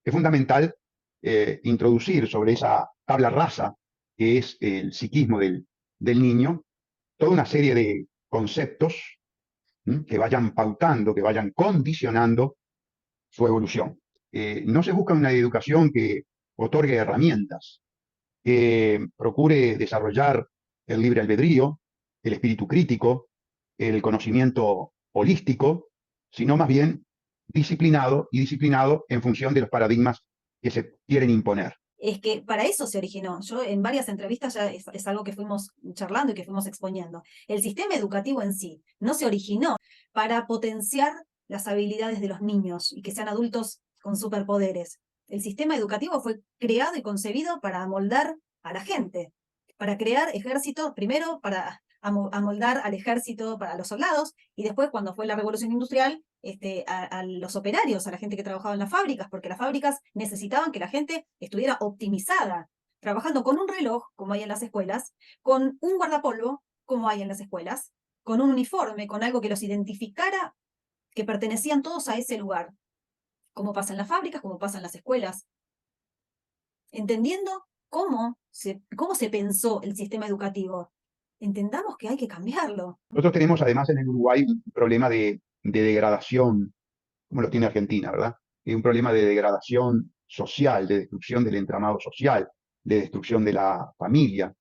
S2: es fundamental introducir sobre esa tabla rasa que es el psiquismo del niño toda una serie de conceptos que vayan pautando, que vayan condicionando su evolución. No se busca una educación que otorgue herramientas, que procure desarrollar el libre albedrío, el espíritu crítico, el conocimiento holístico, sino más bien disciplinado y disciplinado en función de los paradigmas que se quieren imponer.
S1: Es que para eso se originó. Yo en varias entrevistas ya es algo que fuimos charlando y que fuimos exponiendo. El sistema educativo en sí no se originó para potenciar las habilidades de los niños y que sean adultos con superpoderes. El sistema educativo fue creado y concebido para amoldar a la gente, para crear ejércitos, primero para amoldar al ejército, para los soldados, y después, cuando fue la revolución industrial, a los operarios, a la gente que trabajaba en las fábricas, porque las fábricas necesitaban que la gente estuviera optimizada, trabajando con un reloj, como hay en las escuelas, con un guardapolvo, como hay en las escuelas, con un uniforme, con algo que los identificara, que pertenecían todos a ese lugar, como pasa en las fábricas, como pasa en las escuelas, entendiendo cómo se pensó el sistema educativo. Entendamos que hay que cambiarlo.
S2: Nosotros tenemos además en el Uruguay un problema de degradación, como lo tiene Argentina, ¿verdad? Un problema de degradación social, de destrucción del entramado social, de destrucción de la familia,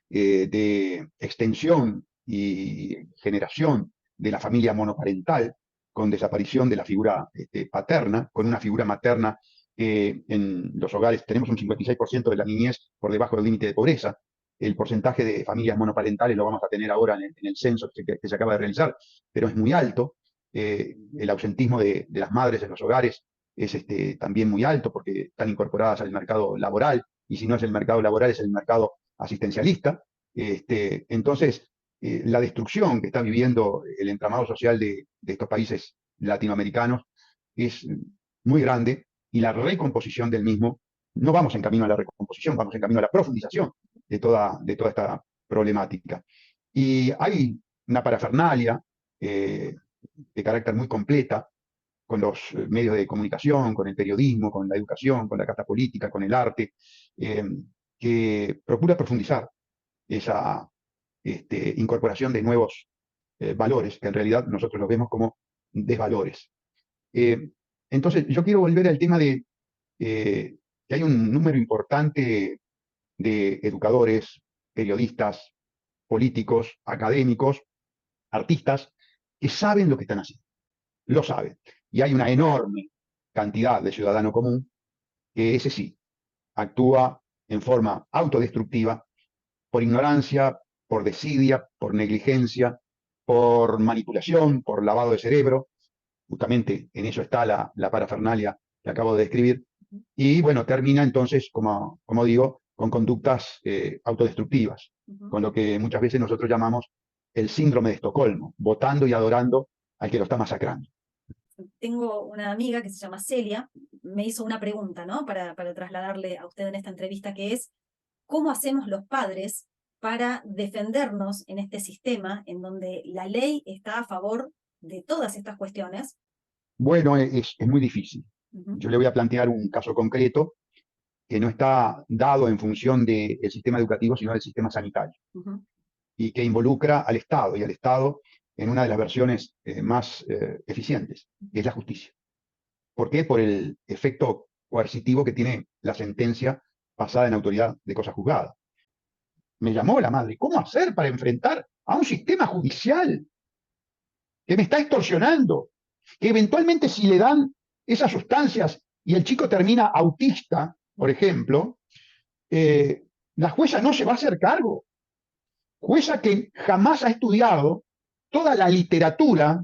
S2: de extensión y generación de la familia monoparental, con desaparición de la figura paterna, con una figura materna que en los hogares tenemos un 56% de la niñez por debajo del límite de pobreza. El porcentaje de familias monoparentales lo vamos a tener ahora en el censo que se acaba de realizar, pero es muy alto. El ausentismo de las madres en los hogares es también muy alto porque están incorporadas al mercado laboral, y si no es el mercado laboral, es el mercado asistencialista. Entonces, la destrucción que está viviendo el entramado social de estos países latinoamericanos es muy grande, y la recomposición del mismo, no vamos en camino a la recomposición, vamos en camino a la profundización de toda esta problemática. Y hay una parafernalia de carácter muy completa con los medios de comunicación, con el periodismo, con la educación, con la carta política, con el arte, eh, que procura profundizar esa incorporación de nuevos valores, que en realidad nosotros los vemos como desvalores. Eh, entonces, yo quiero volver al tema de que hay un número importante de educadores, periodistas, políticos, académicos, artistas, que saben lo que están haciendo, lo saben. Y hay una enorme cantidad de ciudadano común que ese sí actúa en forma autodestructiva por ignorancia, por desidia, por negligencia, por manipulación, por lavado de cerebro. Justamente en eso está la parafernalia que acabo de describir. Y bueno, termina entonces, como digo, con conductas autodestructivas, con lo que muchas veces nosotros llamamos el síndrome de Estocolmo, votando y adorando al que lo está masacrando.
S1: Tengo una amiga que se llama Celia, me hizo una pregunta, ¿no? Para trasladarle a usted en esta entrevista, que es, ¿cómo hacemos los padres para defendernos en este sistema en donde la ley está a favor de todas estas cuestiones?
S2: Bueno, es muy difícil.
S1: Uh-huh.
S2: Yo le voy a plantear un caso concreto que no está dado en función del sistema educativo, sino del sistema sanitario,
S1: Uh-huh.
S2: y que involucra al Estado, y al Estado en una de las versiones más eficientes, que es la justicia. ¿Por qué? Por el efecto coercitivo que tiene la sentencia basada en autoridad de cosa juzgada. Me llamó la madre, ¿cómo hacer para enfrentar a un sistema judicial que me está extorsionando? Que eventualmente, si le dan esas sustancias y el chico termina autista, por ejemplo, la jueza no se va a hacer cargo. Jueza que jamás ha estudiado toda la literatura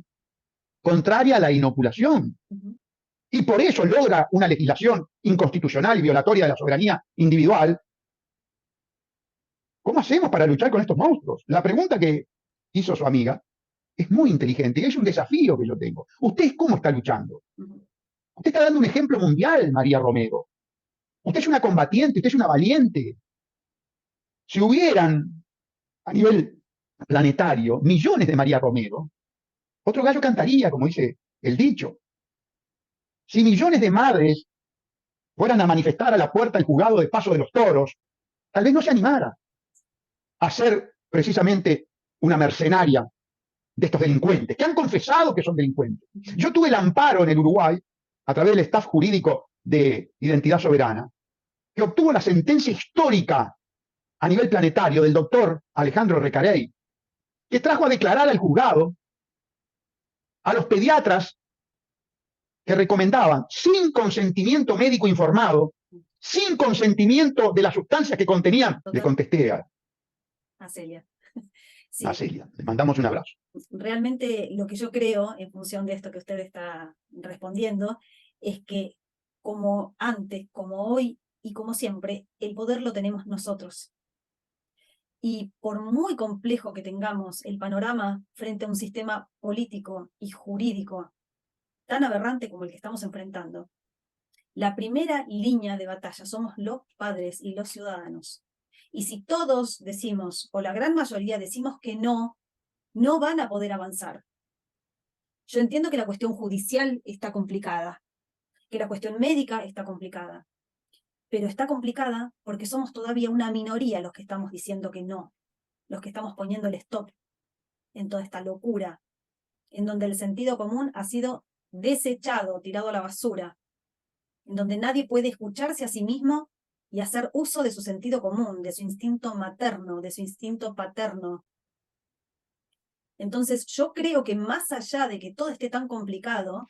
S2: contraria a la inoculación.
S1: Uh-huh.
S2: Y por eso logra una legislación inconstitucional y violatoria de la soberanía individual. ¿Cómo hacemos para luchar con estos monstruos? La pregunta que hizo su amiga es muy inteligente y es un desafío que yo tengo. ¿Usted cómo está luchando? Usted está dando un ejemplo mundial, María Romero. Usted es una combatiente, usted es una valiente. Si hubieran a nivel planetario millones de María Romero, otro gallo cantaría, como dice el dicho. Si millones de madres fueran a manifestar a la puerta el juzgado de Paso de los Toros, tal vez no se animara a ser precisamente una mercenaria de estos delincuentes, que han confesado que son delincuentes. Yo tuve el amparo en el Uruguay, a través del staff jurídico de Identidad Soberana, que obtuvo la sentencia histórica a nivel planetario del doctor Alejandro Recarey, que trajo a declarar al juzgado a los pediatras que recomendaban, sin consentimiento médico informado, sin consentimiento de las sustancias que contenían. Le contesté
S1: a Celia. Sí.
S2: A Celia. Le mandamos un abrazo.
S1: Realmente lo que yo creo, en función de esto que usted está respondiendo, es que como antes, como hoy y como siempre, el poder lo tenemos nosotros. Y por muy complejo que tengamos el panorama frente a un sistema político y jurídico tan aberrante como el que estamos enfrentando, la primera línea de batalla somos los padres y los ciudadanos. Y si todos decimos, o la gran mayoría decimos que no, no van a poder avanzar. Yo entiendo que la cuestión judicial está complicada, que la cuestión médica está complicada, pero está complicada porque somos todavía una minoría los que estamos diciendo que no, los que estamos poniendo el stop en toda esta locura, en donde el sentido común ha sido desechado, tirado a la basura, en donde nadie puede escucharse a sí mismo y hacer uso de su sentido común, de su instinto materno, de su instinto paterno. Entonces yo creo que más allá de que todo esté tan complicado,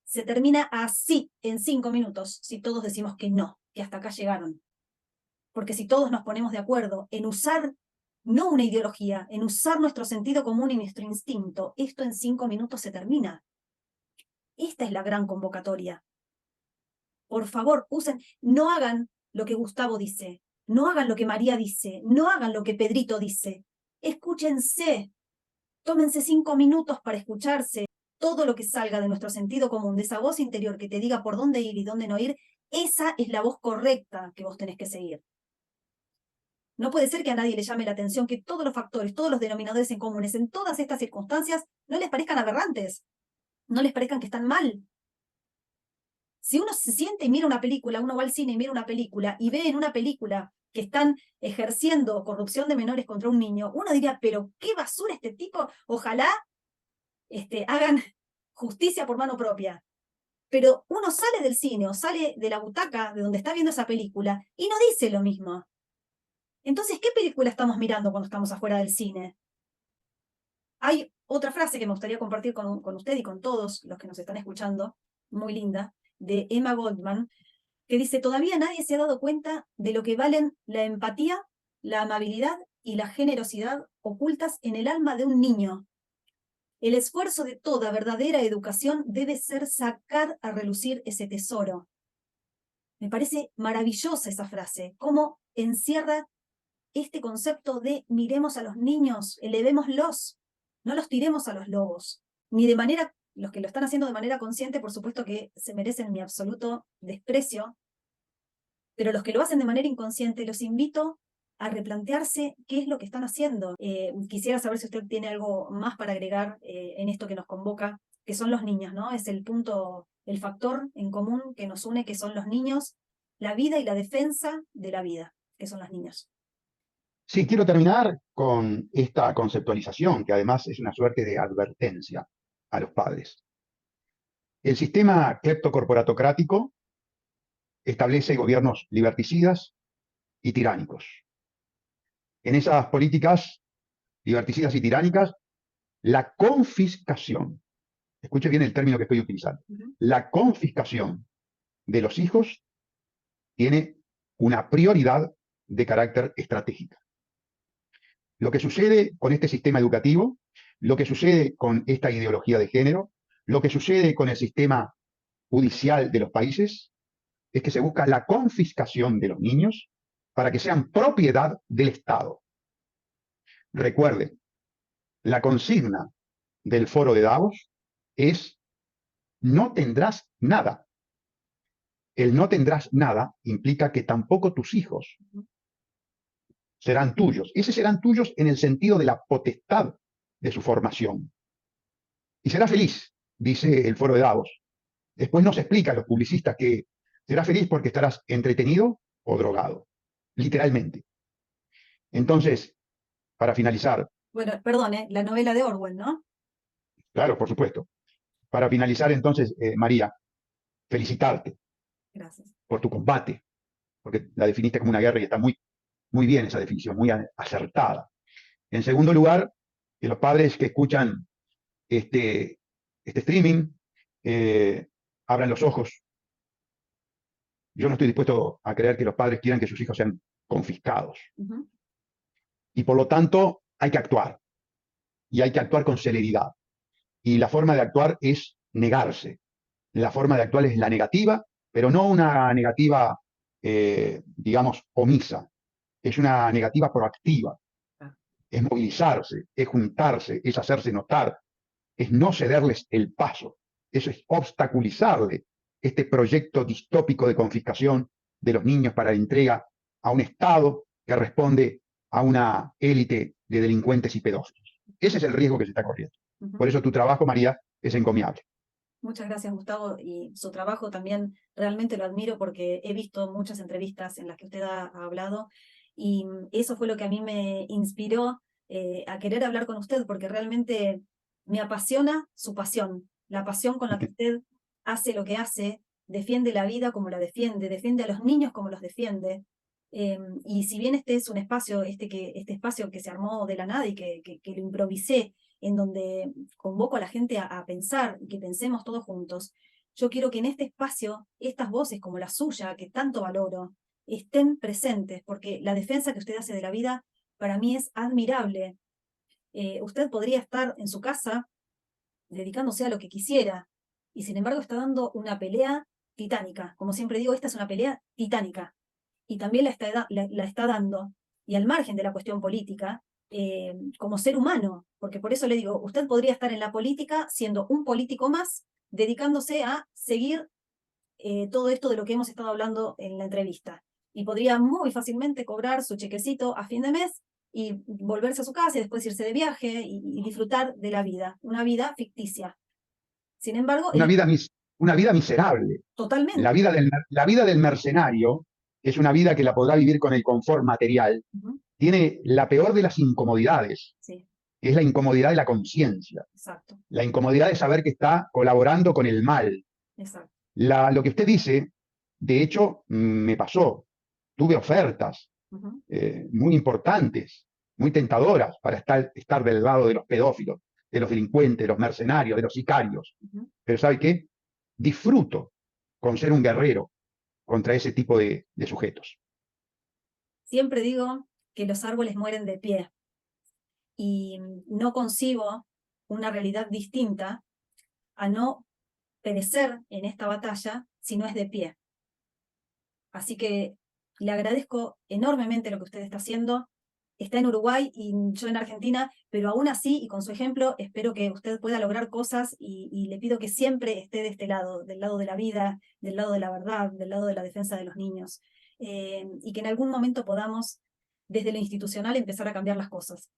S1: se termina así, en 5 minutos, si todos decimos que no, que hasta acá llegaron. Porque si todos nos ponemos de acuerdo en usar, no una ideología, en usar nuestro sentido común y nuestro instinto, esto en 5 minutos se termina. Esta es la gran convocatoria. Por favor, usen, no hagan lo que Gustavo dice, no hagan lo que María dice, no hagan lo que Pedrito dice. Escúchense, tómense 5 minutos para escucharse. Todo lo que salga de nuestro sentido común, de esa voz interior que te diga por dónde ir y dónde no ir, esa es la voz correcta que vos tenés que seguir. No puede ser que a nadie le llame la atención que todos los factores, todos los denominadores en comunes en todas estas circunstancias no les parezcan aberrantes, no les parezcan que están mal. Si uno se siente y mira una película, uno va al cine y mira una película y ve en una película que están ejerciendo corrupción de menores contra un niño, uno diría, pero qué basura este tipo, ojalá hagan justicia por mano propia. Pero uno sale del cine o sale de la butaca de donde está viendo esa película y no dice lo mismo. Entonces, ¿qué película estamos mirando cuando estamos afuera del cine? Hay otra frase que me gustaría compartir con usted y con todos los que nos están escuchando, muy linda, de Emma Goldman, que dice, todavía nadie se ha dado cuenta de lo que valen la empatía, la amabilidad y la generosidad ocultas en el alma de un niño. El esfuerzo de toda verdadera educación debe ser sacar a relucir ese tesoro. Me parece maravillosa esa frase, cómo encierra este concepto de miremos a los niños, elevémoslos, no los tiremos a los lobos, ni de manera, los que lo están haciendo de manera consciente, por supuesto que se merecen mi absoluto desprecio, pero los que lo hacen de manera inconsciente, los invito a replantearse qué es lo que están haciendo. Quisiera saber si usted tiene algo más para agregar en esto que nos convoca, que son los niños, ¿no? Es el punto, el factor en común que nos une, que son los niños, la vida y la defensa de la vida, que son los niños.
S2: Sí, quiero terminar con esta conceptualización, que además es una suerte de advertencia a los padres. El sistema cleptocorporatocrático establece gobiernos liberticidas y tiránicos. En esas políticas liberticidas y tiránicas, la confiscación, escuche bien el término que estoy utilizando, la confiscación de los hijos tiene una prioridad de carácter estratégico. Lo que sucede con este sistema educativo, lo que sucede con esta ideología de género, lo que sucede con el sistema judicial de los países, es que se busca la confiscación de los niños para que sean propiedad del Estado. Recuerden, la consigna del foro de Davos es no tendrás nada. El no tendrás nada implica que tampoco tus hijos serán tuyos. Esos serán tuyos en el sentido de la potestad de su formación. Y será feliz, dice el foro de Davos. Después nos explica a los publicistas que será feliz porque estarás entretenido o drogado, literalmente. Entonces, para finalizar,
S1: Bueno, perdón, la novela de Orwell, ¿no?
S2: claro, por supuesto, para finalizar entonces, María, felicitarte
S1: Gracias.
S2: por tu combate, porque la definiste como una guerra y está muy, muy bien esa definición, muy acertada. En segundo lugar, que los padres que escuchan este streaming abran los ojos. Yo no estoy dispuesto a creer que los padres quieran que sus hijos sean confiscados.
S1: Ujú.
S2: Y por lo tanto, hay que actuar. Y hay que actuar con celeridad. Y la forma de actuar es negarse. La forma de actuar es la negativa, pero no una negativa, digamos, omisa. Es una negativa proactiva.
S1: Ah.
S2: Es movilizarse, es juntarse, es hacerse notar, es no cederles el paso. Eso es obstaculizarle este proyecto distópico de confiscación de los niños para la entrega a un Estado que responde a una élite de delincuentes y pedófilos. Ese es el riesgo que se está corriendo. Por
S1: Ujú.
S2: eso tu trabajo, María, es encomiable.
S1: Muchas gracias, Gustavo, y su trabajo también realmente lo admiro porque he visto muchas entrevistas en las que usted ha hablado y eso fue lo que a mí me inspiró a querer hablar con usted porque realmente me apasiona su pasión, la pasión con la que usted hace lo que hace, defiende la vida como la defiende, defiende a los niños como los defiende. Y si bien este es un espacio, este espacio que se armó de la nada y que lo improvisé, en donde convoco a la gente a pensar y que pensemos todos juntos, yo quiero que en este espacio estas voces como la suya, que tanto valoro, estén presentes, porque la defensa que usted hace de la vida para mí es admirable. Usted podría estar en su casa dedicándose a lo que quisiera, y sin embargo está dando una pelea titánica. Como siempre digo, esta es una pelea titánica, y también la está dando, y al margen de la cuestión política, como ser humano, porque por eso le digo, usted podría estar en la política siendo un político más, dedicándose a seguir todo esto de lo que hemos estado hablando en la entrevista. Y podría muy fácilmente cobrar su chequecito a fin de mes y volverse a su casa y después irse de viaje y disfrutar de la vida, una vida ficticia. Sin embargo,
S2: Una vida, una vida miserable.
S1: totalmente.
S2: La vida del mercenario es una vida que la podrá vivir con el confort material.
S1: Ujú.
S2: Tiene la peor de las incomodidades,
S1: Sí,
S2: que es la incomodidad de la conciencia,
S1: exacto,
S2: la incomodidad de saber que está colaborando con el mal.
S1: exacto.
S2: Lo que usted dice, de hecho, me pasó. Tuve ofertas
S1: Ujú.
S2: muy importantes, muy tentadoras para estar del lado de los pedófilos, de los delincuentes, de los mercenarios, de los sicarios.
S1: Ujú.
S2: Pero ¿sabe qué? Disfruto con ser un guerrero contra ese tipo de sujetos.
S1: Siempre digo que los árboles mueren de pie y no concibo una realidad distinta a no perecer en esta batalla si no es de pie. Así que le agradezco enormemente lo que usted está haciendo. Está en Uruguay y yo en Argentina, pero aún así y con su ejemplo espero que usted pueda lograr cosas y le pido que siempre esté de este lado, del lado de la vida, del lado de la verdad, del lado de la defensa de los niños, y que en algún momento podamos desde lo institucional empezar a cambiar las cosas.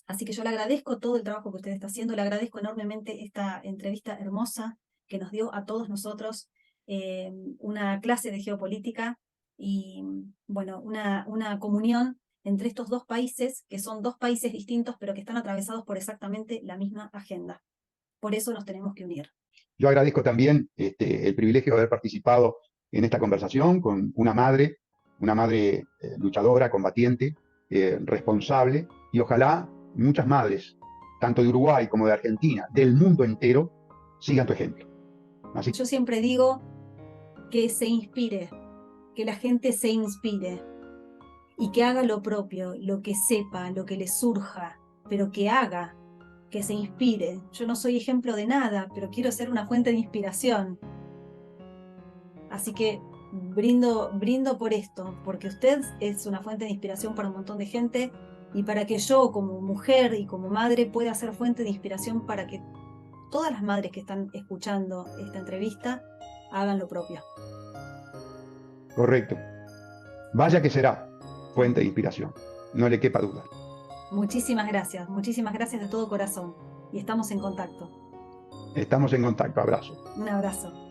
S1: Así que yo le agradezco todo el trabajo que usted está haciendo, le agradezco enormemente esta entrevista hermosa que nos dio a todos nosotros, una clase de geopolítica y, bueno, una comunión entre estos dos países, que son dos países distintos, pero que están atravesados por exactamente la misma agenda. Por eso nos tenemos que unir.
S2: Yo agradezco también el privilegio de haber participado en esta conversación con una madre luchadora, combatiente, responsable, y ojalá muchas madres, tanto de Uruguay como de Argentina, del mundo entero, sigan tu ejemplo. Así
S1: Yo siempre digo que se inspire, que la gente se inspire y que haga lo propio, lo que sepa, lo que le surja, pero que haga, que se inspire. Yo no soy ejemplo de nada, pero quiero ser una fuente de inspiración. Así que brindo por esto, porque usted es una fuente de inspiración para un montón de gente y para que yo como mujer y como madre pueda ser fuente de inspiración para que todas las madres que están escuchando esta entrevista hagan lo propio.
S2: Correcto. Vaya que será fuente de inspiración, no le quepa duda.
S1: Muchísimas gracias de todo corazón y estamos en contacto.
S2: Estamos en contacto. Abrazo.
S1: Un abrazo.